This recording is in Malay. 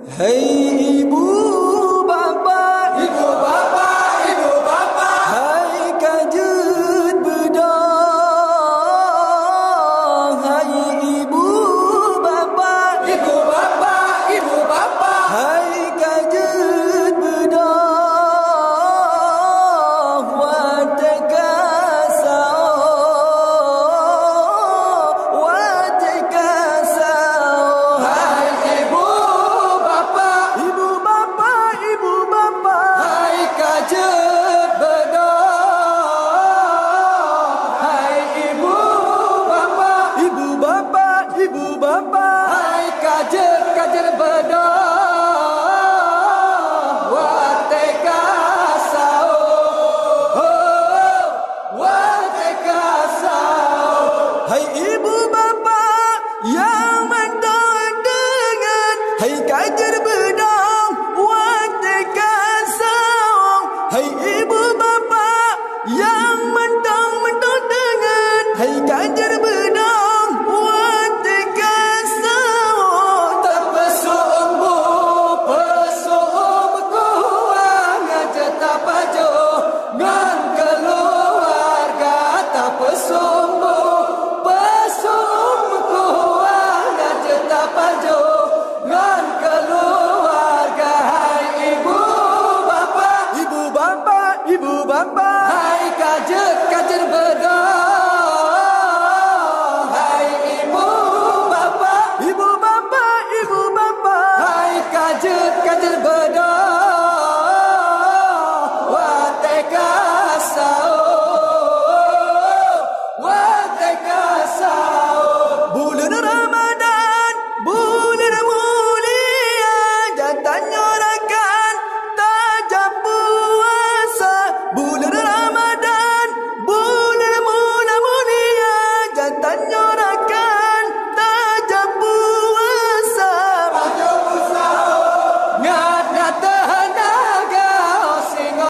Hei ibu bapa, Ibu bapa, ibu bapa, hai kajut bedah. Hai ibu bapa, ibu bapa, ibu bapa, hai kajut bedah. Watekasau. hai ibu bapa, Ibu bapa, ibu bapa, hai kajut bedah. Hai ibu bapa, ibu bapa, ibu bapa. hai kajut bedah. Watekasau, oh, watekasau. Hai ibu bapa yang mendengar, hai kajar